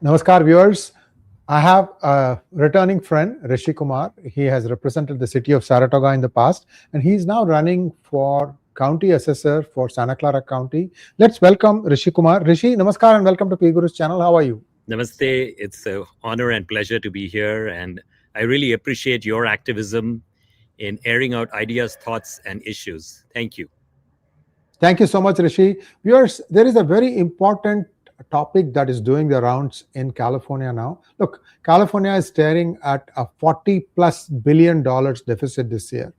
Namaskar, viewers. I have a returning friend, Rishi Kumar. He has represented the city of Saratoga in the past, and he's now running for County Assessor for Santa Clara County. Let's welcome Rishi Kumar. Rishi, Namaskar and welcome to P Guru's channel. How are you? Namaste. It's an honor and pleasure to be here, and I really appreciate your activism in airing out ideas, thoughts, and issues. Thank you. Thank you so much, Rishi. Viewers, there is a very important topic that is doing the rounds in California now. Look, California is staring at a $40+ billion deficit this year,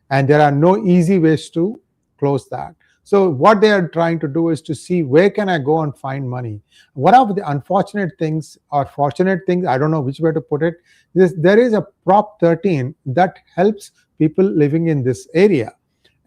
and there are no easy ways to close that. So what they are trying to do is to see where can I go and find money. One of the unfortunate things or fortunate things, I don't know which way to put it, is there is a Prop 13 that helps people living in this area.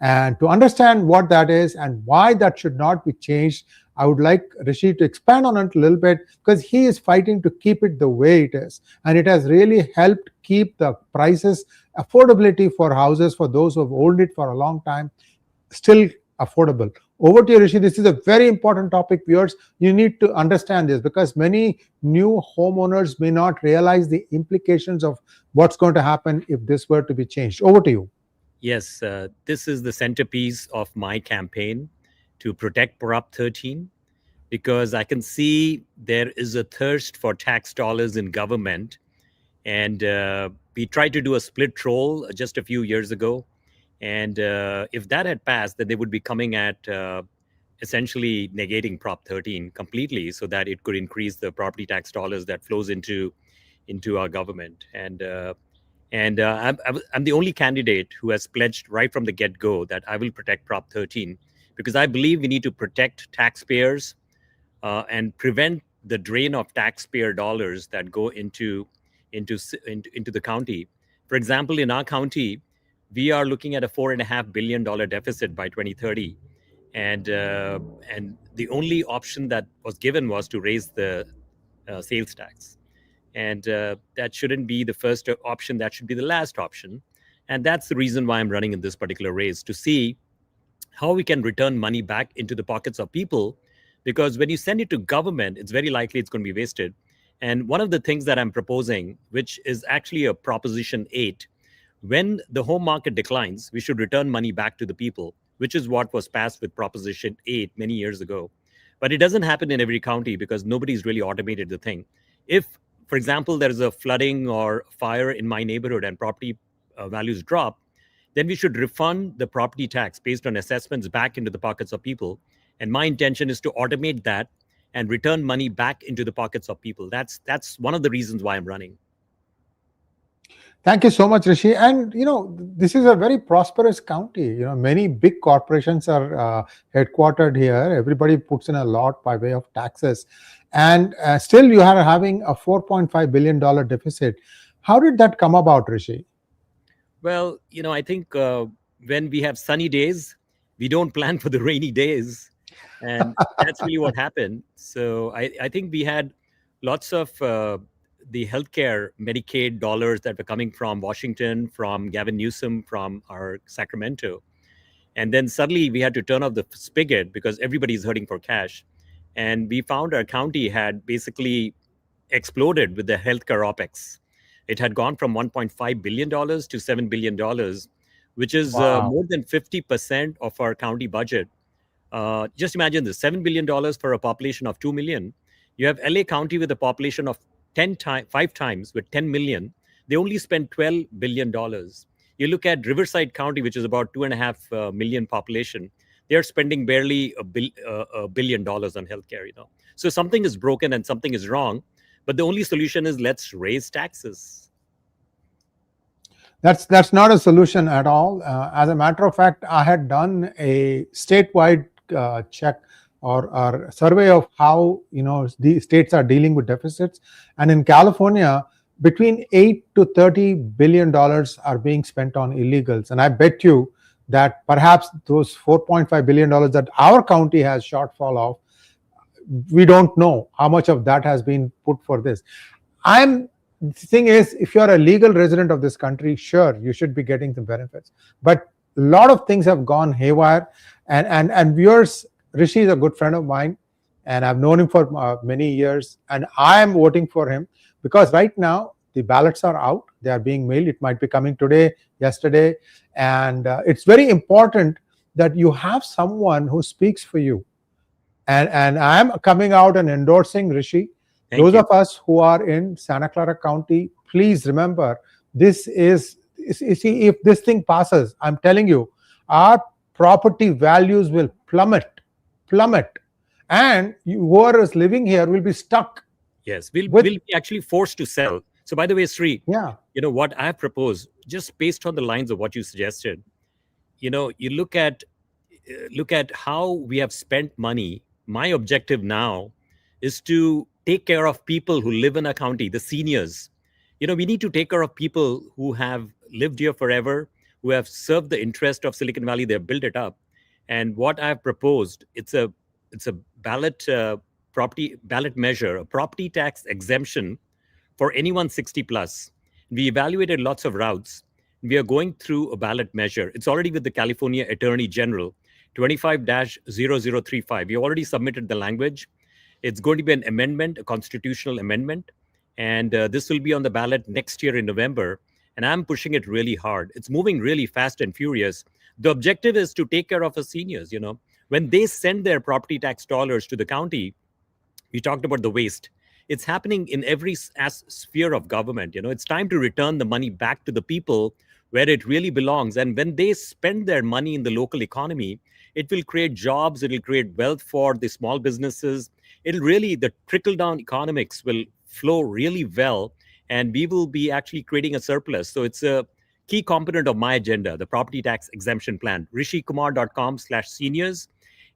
And to understand what that is and why that should not be changed, I would like Rishi to expand on it a little bit because he is fighting to keep it the way it is. And it has really helped keep the prices, affordability for houses for those who have owned it for a long time, still affordable. Over to you, Rishi. This is a very important topic, viewers. You need to understand this because many new homeowners may not realize the implications of what's going to happen if this were to be changed. Over to you. Yes, this is the centerpiece of my campaign to protect Prop 13 because I can see there is a thirst for tax dollars in government. And we tried to do a split roll just a few years ago. And if that had passed, then they would be coming at essentially negating Prop 13 completely so that it could increase the property tax dollars that flows into our government. And I'm the only candidate who has pledged right from the get-go that I will protect Prop 13 because I believe we need to protect taxpayers and prevent the drain of taxpayer dollars that go into the county. For example, in our county, we are looking at a $4.5 billion deficit by 2030, and the only option that was given was to raise the sales tax. And that shouldn't be the first option. That should be the last option. And that's the reason why I'm running in this particular race, to see how we can return money back into the pockets of people. Because when you send it to government, it's very likely it's going to be wasted. And one of the things that I'm proposing, which is actually a Proposition 8, when the home market declines, we should return money back to the people, which is what was passed with Proposition 8 many years ago. But it doesn't happen in every county because nobody's really automated the thing. If, for example, there is a flooding or fire in my neighborhood and property values drop, then we should refund the property tax based on assessments back into the pockets of people. And my intention is to automate that and return money back into the pockets of people. That's one of the reasons why I'm running. Thank you so much, Rishi. And, this is a very prosperous county. Many big corporations are headquartered here. Everybody puts in a lot by way of taxes. And still you are having a $4.5 billion deficit. How did that come about, Rishi? Well, I think when we have sunny days, we don't plan for the rainy days. And that's really what happened. So I think we had lots of the healthcare Medicaid dollars that were coming from Washington, from Gavin Newsom, from our Sacramento. And then suddenly we had to turn off the spigot because everybody's hurting for cash. And we found our county had basically exploded with the healthcare OPEX. It had gone from $1.5 billion to $7 billion, which is more than 50% of our county budget. Just imagine this, $7 billion for a population of 2 million. You have LA County with a population of 5 times with 10 million. They only spend $12 billion. You look at Riverside County, which is about 2.5 million population. They're spending barely $1 billion on healthcare. So something is broken and something is wrong. But the only solution is let's raise taxes. That's not a solution at all. As a matter of fact, I had done a statewide check or survey of how the states are dealing with deficits, and in California, between $8 to $30 billion are being spent on illegals, and I bet you that perhaps those $4.5 billion that our county has shortfall of, we don't know how much of that has been put for this. The thing is, if you're a legal resident of this country, sure, you should be getting the benefits. But a lot of things have gone haywire. And viewers, Rishi is a good friend of mine. and I've known him for many years, and I am voting for him because right now the ballots are out. They are being mailed. It might be coming today, yesterday, and it's very important that you have someone who speaks for you. And I'm coming out and endorsing Rishi. Thank Those you. of us who are in Santa Clara County, please remember this is, you see, if this thing passes, I'm telling you, our property values will plummet, and whoever is living here will be stuck Yes, we'll with, be actually forced to sell. So, by the way, Sri, yeah, what I have proposed, just based on the lines of what you suggested, you look at how we have spent money. My objective now is to take care of people who live in a county, the seniors. We need to take care of people who have lived here forever, who have served the interest of Silicon Valley. They've built it up. And what I've proposed, it's a ballot measure, a property tax exemption for anyone 60 plus. We evaluated lots of routes. We are going through a ballot measure. It's already with the California Attorney General, 25-0035. We already submitted the language. It's going to be an amendment, a constitutional amendment. And this will be on the ballot next year in November. And I'm pushing it really hard. It's moving really fast and furious. The objective is to take care of our seniors. When they send their property tax dollars to the county, we talked about the waste. It's happening in every sphere of government. It's time to return the money back to the people where it really belongs. And when they spend their money in the local economy, it will create jobs. It will create wealth for the small businesses. The trickle down economics will flow really well, and we will be actually creating a surplus. So it's a key component of my agenda, the property tax exemption plan, rishikumar.com/seniors.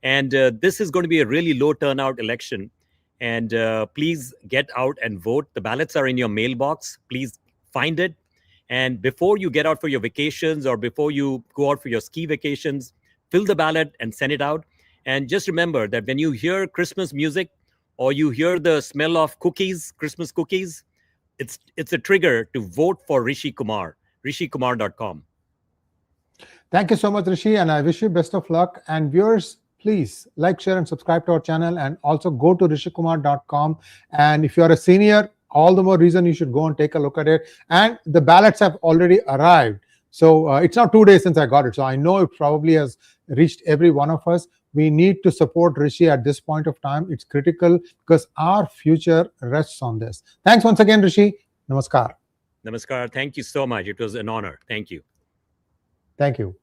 And this is going to be a really low turnout election. And please get out and vote. The ballots are in your mailbox. Please find it. And before you get out for your vacations or before you go out for your ski vacations, fill the ballot and send it out. And just remember that when you hear Christmas music or you hear the smell of cookies, Christmas cookies, it's a trigger to vote for Rishi Kumar, rishikumar.com. Thank you so much, Rishi, and I wish you best of luck. And viewers, please like, share, and subscribe to our channel, and also go to rishikumar.com. And if you're a senior, all the more reason you should go and take a look at it. And the ballots have already arrived. So it's now 2 days since I got it. So I know it probably has reached every one of us. We need to support Rishi at this point of time. It's critical because our future rests on this. Thanks once again, Rishi. Namaskar. Namaskar. Thank you so much. It was an honor. Thank you. Thank you.